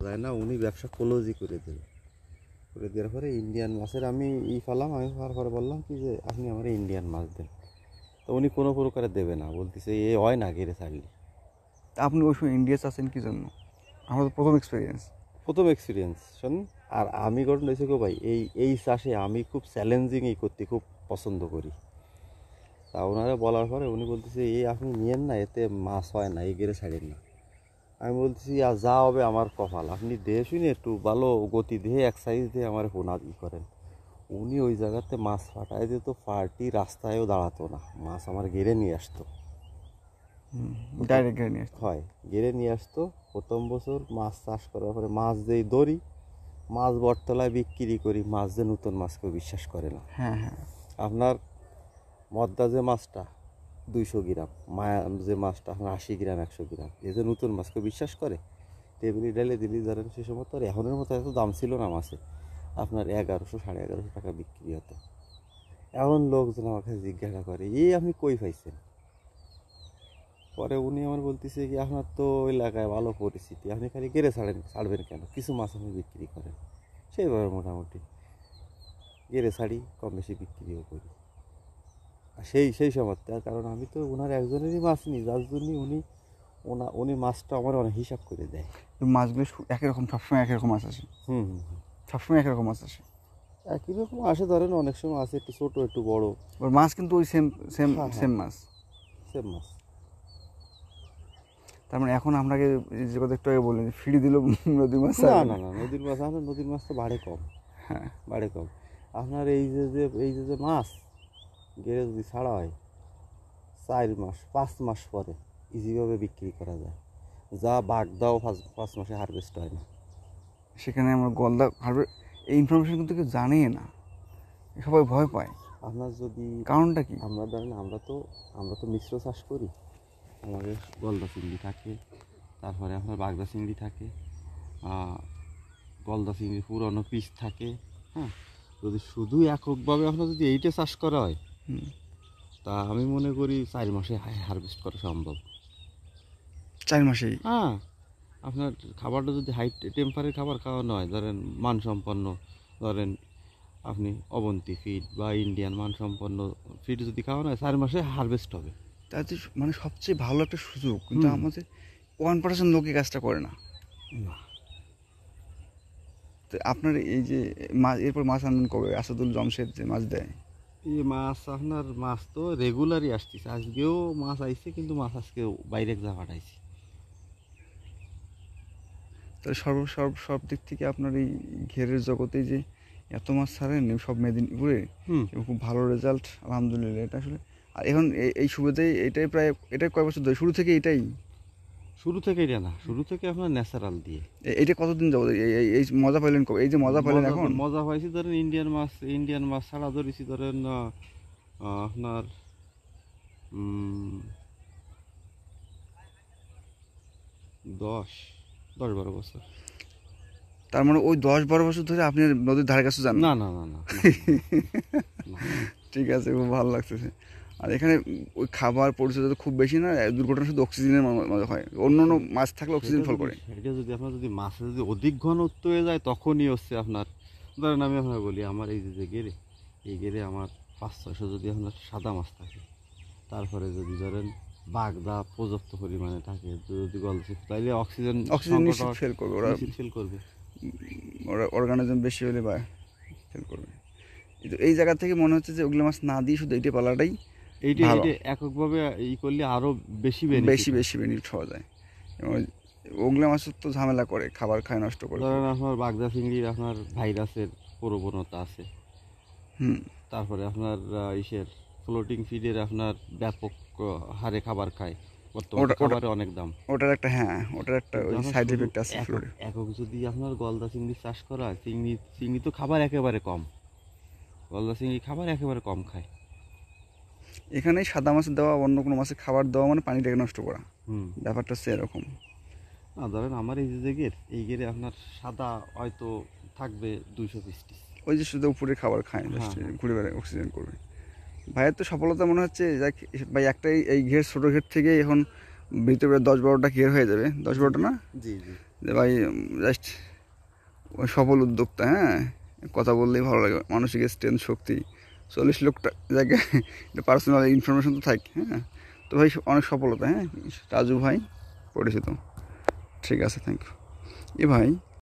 যায় না, উনি ব্যবসা ক্লোজই করে দেবে। করে দেওয়ার পরে ইন্ডিয়ান মাছের আমি ফালাম, আমি পাওয়ার পরে বললাম কি যে আপনি আমার ইন্ডিয়ান মাছ দেন। তো উনি কোনো প্রকারে দেবে না, বলতেছে এ হয় না গেড়ে ছাড়লে। আপনি ওই সময় ইন্ডিয়া চাচ্ছেন কি জন্য? আমার তো প্রথম এক্সপিরিয়েন্স শোন। আর আমি ঘটনা হয়েছে গো ভাই, এই চাষে আমি খুব চ্যালেঞ্জিং এই করতে খুব পছন্দ করি। তা ওনারা বলার পরে উনি বলতেছে এই আপনি নিয়েন না, এতে মাছ হয় না, এই গেড়ে ছাড়েন না। আমি বলতেছি আর যা হবে আমার কপাল, আপনি দেহে শুনে একটু ভালো গতি দিয়ে এক সাইজ দিয়ে আমার ফোনা করেন। উনি ওই জায়গাতে মাছ ফাটায় দিত, পার্টি রাস্তায়ও দাঁড়াতো না, মাছ আমার গেড়ে নিয়ে আসতো। ডাইরেক্ট গেড়ে নিয়ে আসতো? হয়, গেড়ে নিয়ে আসতো। প্রথম বছর মাছ চাষ করার পরে মাছ যেই ধরি, মাছ বটতলায় বিক্রি করি, মাছ যে নতুন মাছ কেউ বিশ্বাস করে না। হ্যাঁ হ্যাঁ। আপনার মদ্দা যে মাছটা 200 গ্রাম, মায়া যে মাছটা আপনার 80 গ্রাম 100 গ্রাম, এই যে নতুন মাছ কেউ বিশ্বাস করে? টেবিলে ডালে দিলি ধরেন সে সময় তো আর এখনের মতো এত দাম ছিল না মাছে, আপনার 1100 1150 টাকা বিক্রি হতো। এখন লোকজন আমার কাছে জিজ্ঞাসা করে এই আপনি কই পাইছেন? পরে উনি আমার বলতেছে কি আপনার তো এলাকায় ভালো পরিস্থিতি, আপনি খালি গেড়ে ছাড়বেন কেন, কিছু মাছ আপনি বিক্রি করেন। সেইভাবে মোটামুটি গেড়ে ছাড়ি, কম বেশি বিক্রিও করি। আর সেই সময় তার কারণ আমি তো ওনার একজনেরই মাছ নিই, যার জন্যই উনি মাছটা আমার অনেক হিসাব করে দেয়। মাছগুলো একই রকম, সবসময় একই রকম মাছ আসে? সবসময় একই রকম মাছ আসে? একই রকম আসে, ধরেন অনেক সময় আছে একটু ছোটো একটু বড়ো, ওর মাছ কিন্তু ওই সেম মাছ? সেম মাছ। তার মানে এখন আপনাকে যে কথা একটু আগে বললেন ফিরি দিল নদীর মাছ? না না না, নদীর মাছ আপনার নদীর মাছ তো বাড়ে কম। হ্যাঁ, বাড়ে কম। আপনার এই যে মাছ গেড়ে যদি ছাড়া হয় 4 মাস 5 মাস পরে ইজিভাবে বিক্রি করা যায়, যা বাগদাও 5 মাসে হারভেস্ট হয় না। সেখানে আমার গলদা হারবে, এই ইনফরমেশন কিন্তু কেউ জানেই না, সবাই ভয় পায়। আপনার যদি কারণটা কি? আমরা ধরেন আমরা তো মিশ্র চাষ করি, আমাদের গলদা চিংড়ি থাকে, তারপরে আপনার বাগদা চিংড়ি থাকে, গলদা চিংড়ি পুরনো পিস থাকে। হ্যাঁ, যদি শুধু এককভাবে আপনার যদি এইটা চাষ করা হয়, তা আমি মনে করি 4 মাসে হারভেস্ট করা সম্ভব। 4 মাসেই? হ্যাঁ, আপনার খাবারটা যদি হাই টেম্পারের খাবার খাওয়ানো হয়, ধরেন মানসম্পন্ন, ধরেন আপনি অবন্তী ফিড বা ইন্ডিয়ান মানসম্পন্ন ফিড যদি খাওয়ানো হয় 4 মাসে হারভেস্ট হবে। তাতে মানে সবচেয়ে ভালো একটা সুযোগ, কিন্তু আমাদের 1% লোকে কাজটা করে না। তো আপনার এই যে মাছ, এরপর মাছ আনবেন কবে? আসাদুল জমশেদ যে মাছ দেয়, এই মাছ আপনার মাছ তো রেগুলারই আসতেছে, আজকেও মাছ আইছে, কিন্তু মাছ আজকেও বাইরে যা পাঠাইছি। তাহলে সব দিক থেকে আপনার এই ঘেরের জগতে যে এত মাছ ছাড়েন সব মেদিনীপুরে, এবং খুব ভালো রেজাল্ট আলহামদুলিল্লাহ। এটা আসলে আর এখন এই সুবিধাই, এটাই কয় বছর ধরে? শুরু থেকে এটাই? শুরু থেকে এটা না, শুরু থেকে আপনার ন্যাচারাল দিয়ে। এইটা কতদিন যাবো এই মজা পাইলেন কবে? এই যে মজা পাইলেন এখন? মজা পাইছি ধরেন ইন্ডিয়ান মাছ ছাড়া ধরেছি ধরেন আপনার 10-12 বছর। তার মানে ওই 10-12 বছর ধরে আপনি নদীর ধারে কাছে যান? না না না না। ঠিক আছে, খুব ভালো লাগতেছে। আর এখানে ওই খাবার পরিচর্যা তো খুব বেশি না, দুর্ঘটনা শুধু অক্সিজেনের মধ্যে হয়, অন্য মাছ থাকলে অক্সিজেন ফল করে। এটা যদি আপনার যদি মাছে যদি অধিক ঘনত্ব হয়ে যায়, তখনই হচ্ছে আপনার, ধরেন আমি আপনার বলি আমার এই যে গেড়ে, এই গেড়ে আমার 500-600 যদি আপনার সাদা মাছ থাকে, তারপরে যদি ধরেন বাগদা পর্যাপ্ত পরিমাণে থাকে, যদি গলছে, তাইলে অক্সিজেন ফেল করবে, ওরা ফেল করবে, ওরা অর্গানিজম বেশি হলে বা ফেল করবে। এই জায়গা থেকে মনে হচ্ছে যে ওগুলো মাছ না দিয়ে শুধু এইটা পালাটাই এইটা এককভাবে করলে আরও বেশি বেনিফিট পাওয়া যায়। এবং ওগুলো মাছ তো ঝামেলা করে, খাবার খায়, নষ্ট করে। ধরেন আপনার বাগদা চিংড়ির আপনার ভাইরাসের প্রবণতা আছে, তারপরে আপনার ফ্লোটিং ফিডের আপনার ব্যাপক হারে খাবার খায়, বর্তমানে অনেক দাম। ওটার একটা ওই সাইড এফেক্ট আছে। একক যদি আপনার গলদা চিংড়ি চাষ করা হয়, চিংড়ি তো খাবার একেবারে কম, গলদা চিংড়ি খাবার একেবারে কম খায়। এখানে সাদা মাছের দেওয়া, অন্য কোনো মাছের খাবার দেওয়া মানে পানিটাকে নষ্ট করা, ব্যাপারটা হচ্ছে এরকম। ধরেন আমার এই গেরে আপনার সাদা হয়তো থাকবে 200 পিস, ওই যে শুধু উপরে খাবার খায়, ঘুরে বেড়ায়, অক্সিজেন করবে। ভাইয়ের তো সফলতা মনে হচ্ছে ভাই একটাই এই ঘের, ছোটো ঘের থেকে এখন ভিতরে 10-12টা ঘের হয়ে যাবে। 10-12টা না? জি জি। যে ভাই জাস্ট সফল উদ্যোক্তা, হ্যাঁ, কথা বললেই ভালো লাগে, মানসিক স্ট্রেংথ শক্তি, 40 লক্ষ জায়গায় পার্সোনাল ইনফরমেশন তো থাকে, হ্যাঁ। তো ভাই অনেক সফলতা, হ্যাঁ, রাজু ভাই পরিচিত। ঠিক আছে, থ্যাংক ইউ। এ ভাই